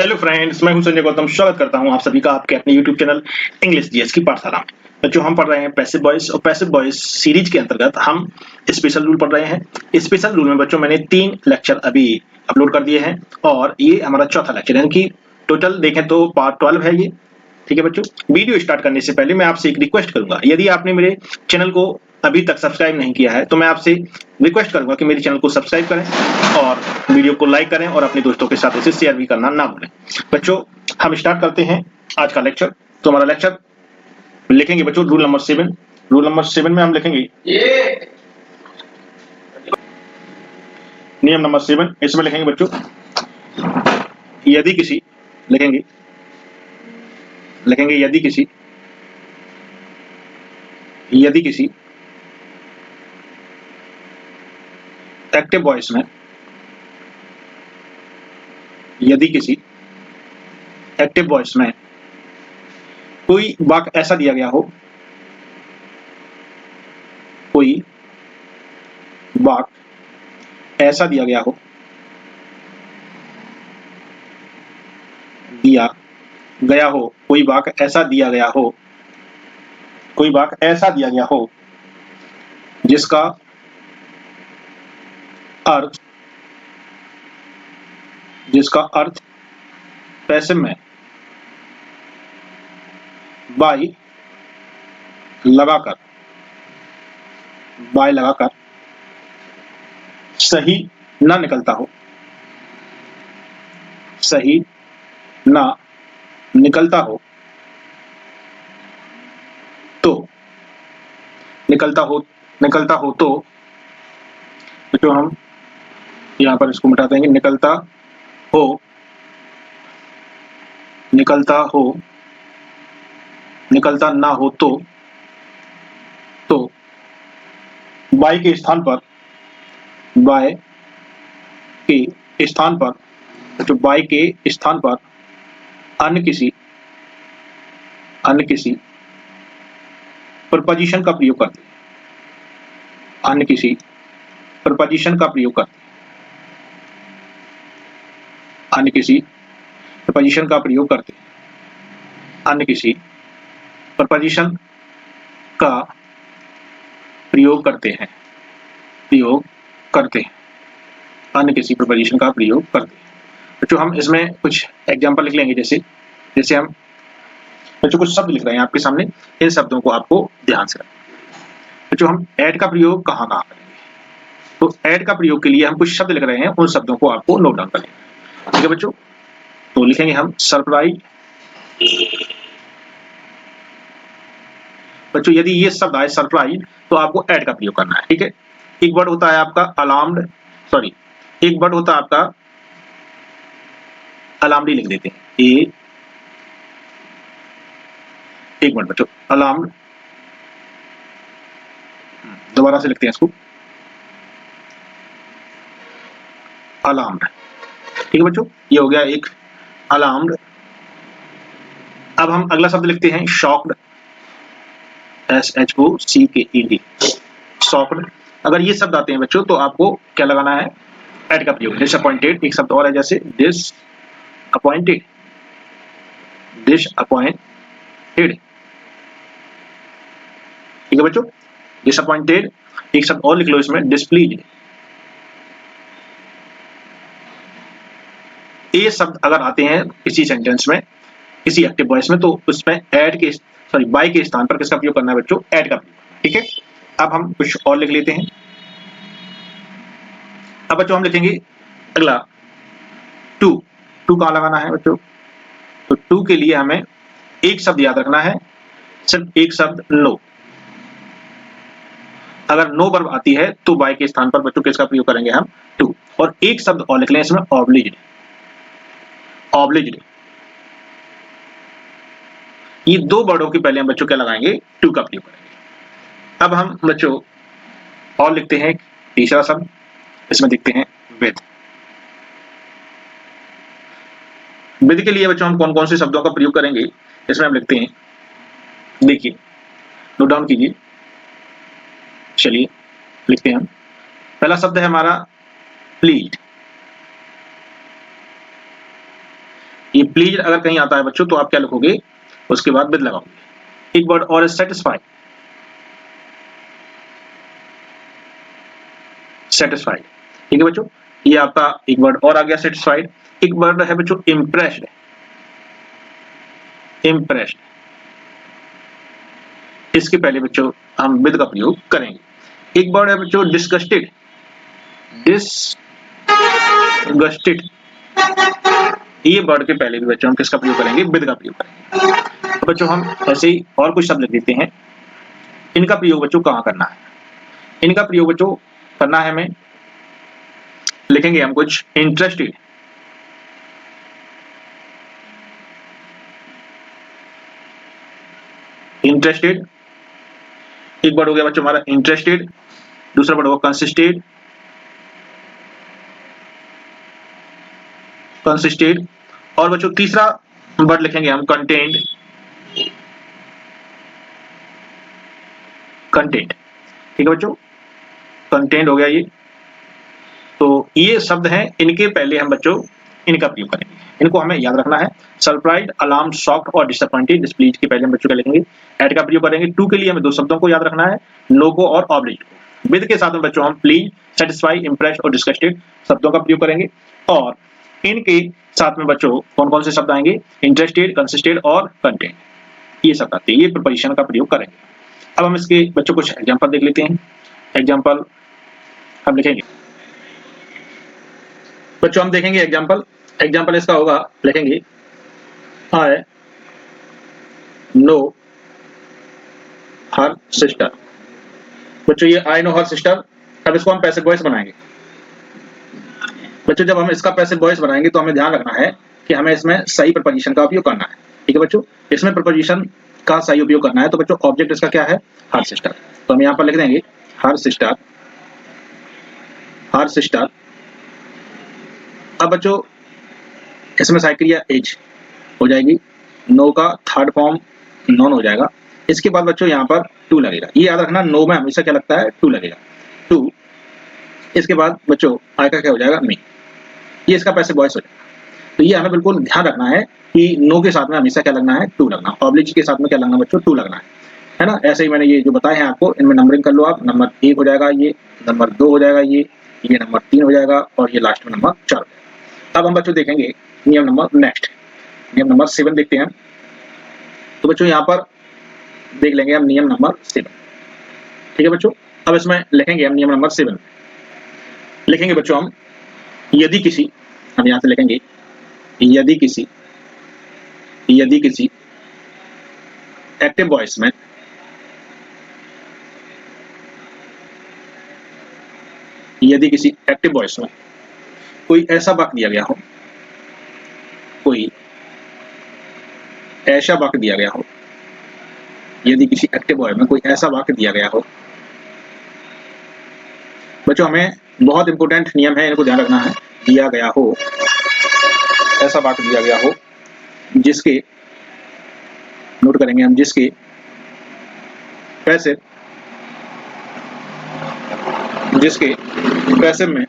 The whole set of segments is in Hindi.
हेलो फ्रेंड्स, मैं हूं संजय गौतम। स्वागत करता हूं आप सभी का आपके अपने यूट्यूब चैनल इंग्लिश जीएस की पाठशाला में। बच्चों, हम पढ़ रहे हैं पैसिव वॉइस और पैसिव वॉइस सीरीज के अंतर्गत हम स्पेशल रूल पढ़ रहे हैं। स्पेशल रूल में बच्चों मैंने 3 लेक्चर अभी अपलोड कर दिए हैं और ये हमारा चौथा लेक्चर, यानी कि टोटल देखें तो पार्ट 12 है ये। ठीक है बच्चों, वीडियो स्टार्ट करने से पहले मैं आपसे एक रिक्वेस्ट करूंगा, यदि आपने मेरे चैनल को अभी तक सब्सक्राइब नहीं किया है तो मैं आपसे रिक्वेस्ट करूंगा कि मेरे चैनल को सब्सक्राइब करें और वीडियो को लाइक करें और अपने दोस्तों के साथ इसे शेयर भी करना ना भूलें। बच्चों, हम स्टार्ट करते हैं आज का लेक्चर। तो हमारा लेक्चर लिखेंगे बच्चों रूल नंबर 7। रूल नंबर 7 में हम लिखेंगे नियम नंबर 7। इसमें लिखेंगे बच्चों, यदि किसी लिखेंगे यदि किसी एक्टिव वॉइस में कोई वाक्य ऐसा दिया गया हो जिसका अर्थ पैसिव में बाय लगाकर सही ना निकलता हो तो जो हम यहाँ पर इसको मिटा देंगे, निकलता ना हो तो बाय के स्थान पर अन्य किसी प्रपोजिशन का प्रयोग करते हैं। बच्चों, हम इसमें कुछ एग्जांपल लिख लेंगे। जैसे हम बच्चों कुछ शब्द लिख रहे हैं आपके सामने, इन शब्दों को आपको ध्यान से रखना। बच्चों, हम ऐड का प्रयोग कहाँ करेंगे? तो ऐड का प्रयोग के लिए हम कुछ शब्द लिख रहे हैं, उन शब्दों को आपको नोट डाउन कर लेना। ठीक है बच्चों, तो लिखेंगे हम सरप्राइज। बच्चों, यदि ये शब्द आए सरप्राइज तो आपको ऐड का प्रयोग करना है। ठीक है, एक वर्ड होता है आपका अलार्म्ड, एक वर्ड होता है आपका अलार्मडी, लिख देते हैं एक मिनट बच्चों, अलार्म्ड। दोबारा से लिखते हैं इसको, अलार्म्ड। ठीक है बच्चों, ये हो गया एक अलार्म्ड। अब हम अगला शब्द लिखते हैं शॉक्ड, SHOCKED, शॉक्ड। अगर ये शब्द आते हैं बच्चों तो आपको क्या लगाना है? ऐड का प्रयोग। डिसअपॉइंटेड एक शब्द और है, जैसे डिसअपॉइंटेड। ठीक है बच्चों, डिसअपॉइंटेड। एक शब्द और लिख लो इसमें, डिस्प्लीज्ड। ये शब्द अगर आते हैं किसी सेंटेंस में, किसी एक्टिव वॉइस में, तो उसमें बाय के स्थान पर किसका प्रयोग करना है बच्चों? ऐड का प्रयोग। ठीक है, अब हम कुछ और लिख लेते हैं। अब बच्चों हम लिखेंगे अगला टू कहाँ लगाना है बच्चों? तो टू के लिए हमें एक शब्द याद रखना है, सिर्फ एक शब्द, नो। अगर नो वर्ब आती है तो बाय के स्थान पर बच्चों किसका प्रयोग करेंगे हम? टू। और एक शब्द और लिख लें इसमें, ऑब्लिज्ड। ये दो वर्डों के पहले हम बच्चों क्या लगाएंगे? टू का प्रयोग करेंगे। अब हम बच्चों और लिखते हैं तीसरा शब्द, इसमें देखते हैं विद। विद के लिए बच्चों हम कौन कौन से शब्दों का प्रयोग करेंगे, इसमें हम लिखते हैं, देखिए नोट डाउन कीजिए। चलिए लिखते हैं हम। पहला शब्द है हमारा प्लीज। ये प्लीज अगर कहीं आता है बच्चों तो आप क्या लिखोगे, उसके बाद विद लगाओगे। एक वर्ड और है सेटिस्फाई, सेटिस्फाइड, ठीक है बच्चों, ये आपका एक वर्ड और आ गया सेटिस्फाइड। एक वर्ड है बच्चों इम्प्रेस्ड, इम्प्रेस्ड, इसके पहले बच्चों हम विद का प्रयोग करेंगे। एक वर्ड है बच्चों डिस्गस्टेड, डिसगस्टेड, ये वर्ड के पहले भी बच्चों हम किसका प्रयोग करेंगे, विद का प्रयोग करेंगे। तो बच्चों हम ऐसे ही और कुछ शब्द लिख देते हैं, इनका प्रयोग बच्चों कहाँ करना है, इनका प्रयोग बच्चों करना है हमें, लिखेंगे हम कुछ इंटरेस्टेड, इंटरेस्टेड, एक वर्ड हो गया बच्चों हमारा इंटरेस्टेड, दूसरा वर्ड होगा कंसिस्टेड, कंसिस्टेड, और बच्चों तीसरा वर्ड लिखेंगे हम कंटेंट, कंटेंट, ठीक है बच्चों, कंटेंट हो गया ये। तो ये शब्द हैं, इनके पहले हम बच्चों इनका प्रयोग करेंगे, इनको हमें याद रखना है। सरप्राइज, अलार्म, शॉक्ड और डिसअपॉइंटेड, डिस्प्लीज के पहले हम बच्चों क्या लिखेंगे, एट का प्रयोग करेंगे। टू के लिए हमें दो शब्दों को याद रखना है, नो को और ऑब्लिक को। विद के साथ में बच्चों हम प्लीज, सेटिस्फाई, इम्प्रेस और डिस्गस्टेड शब्दों का प्रयोग करेंगे। और इनके साथ में बच्चों कौन कौन से शब्द आएंगे, इंटरेस्टेड, कंसिस्टेड और कंटेंट, ये शब्द आते हैं, ये प्रीपोजिशन का प्रयोग करेंगे। अब हम इसके बच्चों कुछ एग्जाम्पल देख लेते हैं। एग्जाम्पल हम लिखेंगे बच्चों, हम देखेंगे एग्जाम्पल, एग्जाम्पल इसका होगा, लिखेंगे आई नो हर सिस्टर। बच्चों ये आई नो हर सिस्टर, अब इसको हम पैसिव वॉइस बनाएंगे। बच्चों जब हम इसका पैसिव वॉइस बनाएंगे तो हमें ध्यान रखना है कि हमें इसमें सही प्रपोजिशन का उपयोग करना है, ठीक है बच्चों, इसमें प्रपोजिशन का सही उपयोग करना है। तो बच्चों ऑब्जेक्ट इसका क्या है, हर सिस्टर, तो हम यहाँ पर लिख देंगे हर सिस्टर, हर सिस्टर। अब बच्चों इसमें सहायक क्रिया एज हो जाएगी, नो का थर्ड फॉर्म नॉन हो जाएगा। इसके बाद बच्चों यहाँ पर टू लगेगा, ये याद रखना, नो में हमेशा क्या लगता है, टू लगेगा, टू। इसके बाद बच्चों आई का क्या हो जाएगा, मी, ये इसका पैसिव वॉइस हो जाएगा। तो ये हमें बिल्कुल ध्यान रखना है कि नो के साथ में हमेशा क्या लगना है, टू लगना, ऑब्लिक के साथ में क्या लगना बच्चों, टू लगना है ना। ऐसे ही मैंने ये जो बताए हैं आपको, इनमें नंबरिंग कर लो आप, नंबर 1 हो जाएगा, ये नंबर 2 हो जाएगा, ये नंबर 3 हो जाएगा, और ये लास्ट में नंबर 4 हो जाएगा। अब हम बच्चों देखेंगे नियम नंबर नेक्स्ट, नियम नंबर 7 देखते हैं। तो बच्चों यहाँ पर देख लेंगे हम नियम नंबर 7, ठीक है बच्चों। अब इसमें लिखेंगे हम नियम नंबर 7, लिखेंगे बच्चों हम यदि किसी, हम यहाँ से लिखेंगे यदि किसी, यदि किसी एक्टिव वॉइस में यदि किसी एक्टिव वॉइस में कोई ऐसा वाक्य दिया गया हो, कोई ऐसा वाक्य दिया गया हो, यदि किसी एक्टिव वॉइस में कोई ऐसा वाक्य दिया गया हो। बच्चों हमें बहुत इंपॉर्टेंट नियम है, इनको ध्यान रखना है, दिया गया हो, ऐसा वाक्य दिया गया हो जिसके, नोट करेंगे हम, जिसके पैसिव, जिसके पैसिव में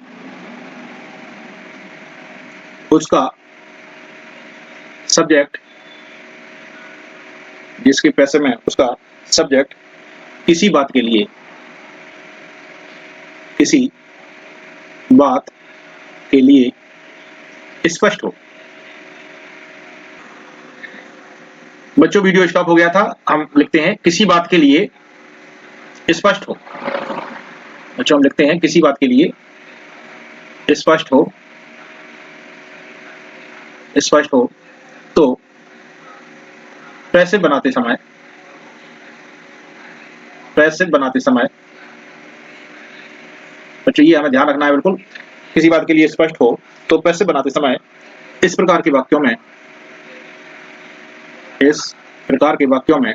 उसका सब्जेक्ट, जिसके पैसिव में उसका सब्जेक्ट किसी बात के लिए, किसी बात के लिए स्पष्ट हो। बच्चों वीडियो स्टॉप हो गया था, हम लिखते हैं किसी बात के लिए स्पष्ट हो। बच्चों हम लिखते हैं किसी बात के लिए स्पष्ट हो, स्पष्ट हो। तो पैसिव बनाते समय, पैसिव बनाते समय बच्चों ये हमें ध्यान रखना है बिल्कुल, किसी बात के लिए स्पष्ट हो, तो पैसिव बनाते समय इस प्रकार के वाक्यों में, इस प्रकार के वाक्यों में,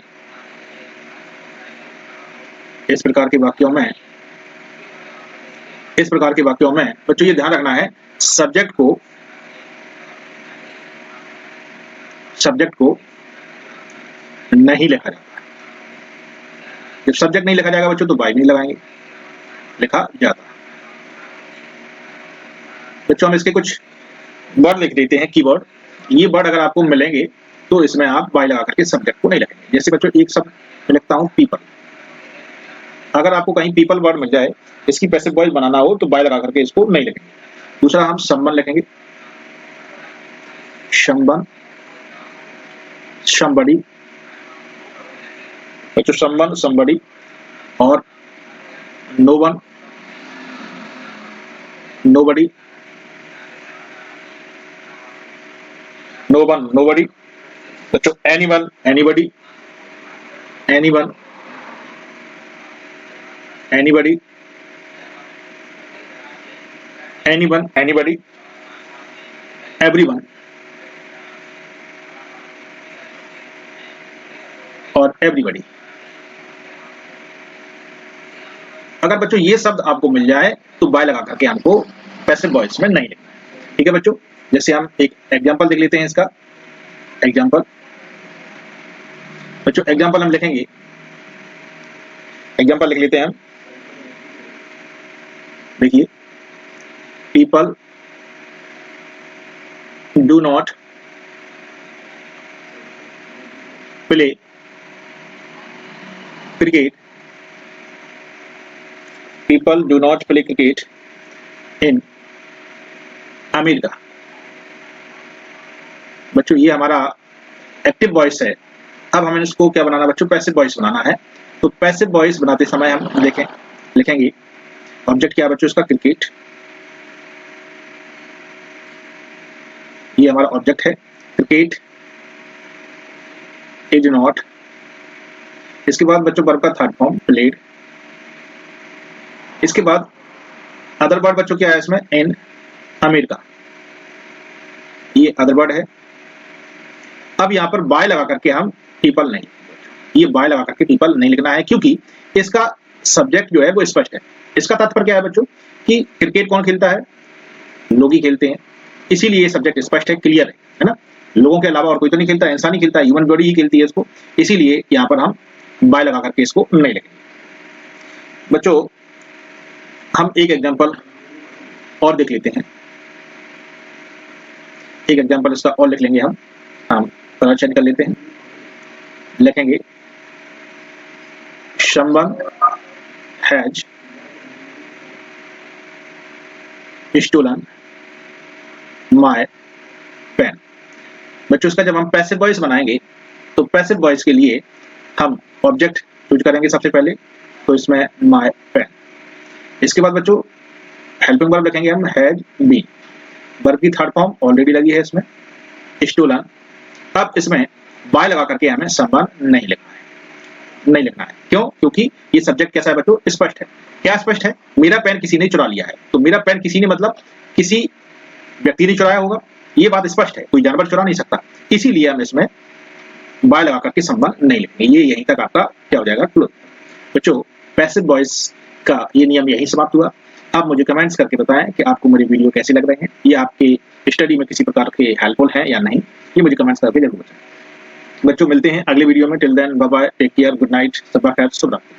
इस प्रकार के वाक्यों में, इस प्रकार के वाक्यों में बच्चों ये ध्यान रखना है, सब्जेक्ट को, सब्जेक्ट को नहीं लिखा जाता। जब सब्जेक्ट नहीं लिखा जाएगा बच्चों तो बाई नहीं लगाएंगे, लिखा जाता। बच्चों हम इसके कुछ वर्ड लिख देते हैं, कीवर्ड। ये वर्ड अगर आपको मिलेंगे तो इसमें आप बाय लगा करके सब्जेक्ट को नहीं लिखेंगे। जैसे बच्चों एक शब्द मैं लिखता हूँ पीपल, अगर आपको कहीं पीपल वर्ड मिल जाए, इसकी पैसिव वॉइस बनाना हो तो बाय लगा करके इसको नहीं लिखेंगे। दूसरा हम समवन लिखेंगे, समवन, somebody, बच्चों समवन, somebody और no one, nobody, no one, nobody, बच्चों anyone, anybody, anyone, anybody, anyone, anybody, everyone और everybody। अगर बच्चों ये शब्द आपको मिल जाए तो बाय लगा करके हमको पैसिव वॉइस में नहीं लिखना है। ठीक है बच्चों, जैसे हम एक एग्जांपल देख लेते हैं इसका। एग्जांपल बच्चों, एग्जांपल हम लिखेंगे, एग्जांपल लिख लेते हैं हम। देखिए, people do not play cricket, people do not play cricket in America. बच्चों ये हमारा एक्टिव वॉइस है। अब हमें इसको क्या बनाना बच्चों, पैसिव वॉइस बनाना है। तो पैसिव वॉइस बनाते समय हम लिखेंगे ऑब्जेक्ट क्या है बच्चों इसका, क्रिकेट। ये हमारा ऑब्जेक्ट है, क्रिकेट इज नॉट। इसके बाद बच्चों वर्ब का थर्ड फॉर्म प्लेड। इसके बाद अदर वर्ड बच्चों क्या है इसमें, इन अमेरिका, ये अदर वर्ड है। अब यहाँ पर बाय लगा करके हम पीपल नहीं, ये बाय लगा करके पीपल नहीं लिखना है, क्योंकि इसका सब्जेक्ट जो है वो स्पष्ट है। इसका तात्पर्य क्या है बच्चों कि क्रिकेट कौन खेलता है, लोग ही खेलते हैं, इसीलिए ये सब्जेक्ट स्पष्ट है, क्लियर है ना। लोगों के अलावा और कोई तो नहीं खेलता, इंसान ही खेलता है, ह्यूमन बॉडी ही खेलती है इसको, इसीलिए यहाँ पर हम बाय लगा करके इसको नहीं लिखेंगे। बच्चों हम एक एग्जाम्पल और देख लेते हैं, एक एग्जाम्पल इसका और लिख लेंगे हम कलर चेंज कर लेते हैं, लिखेंगे someone has stolen my pen। बच्चों इसका जब हम पैसिव वॉइस बनाएंगे तो पैसिव वॉइस के लिए हम ऑब्जेक्ट यूज करेंगे सबसे पहले, तो इसमें my pen। इसके बाद बच्चों हेल्पिंग वर्ब लिखेंगे हम हैज बीन, वर्ब की थर्ड फॉर्म ऑलरेडी लगी है इसमें, स्टोलन। अब इसमें बाय लगा करके हमें समवन नहीं लिखना है, क्यों, क्योंकि ये सब्जेक्ट कैसा है बच्चों, स्पष्ट है। क्या स्पष्ट है, मेरा पेन किसी ने चुरा लिया है, तो मेरा पेन किसी ने मतलब किसी व्यक्ति ने चुराया होगा, ये बात स्पष्ट है, कोई जानवर चुरा नहीं सकता, इसीलिए हम इसमें बाय लगा करके समवन नहीं लिखेंगे। ये यहीं तक आपका क्या हो जाएगा, क्लोज। बच्चों पैसिव वॉइस का ये नियम यही समाप्त हुआ। आप मुझे कमेंट्स करके बताएं कि आपको मेरे वीडियो कैसे लग रहे हैं, ये आपके स्टडी में किसी प्रकार के हेल्पफुल है या नहीं, ये मुझे कमेंट्स करके जरूर बताएं। बच्चों मिलते हैं अगले वीडियो में, till then bye bye, take care, good night, सबका खैर, शुभ रात्रि।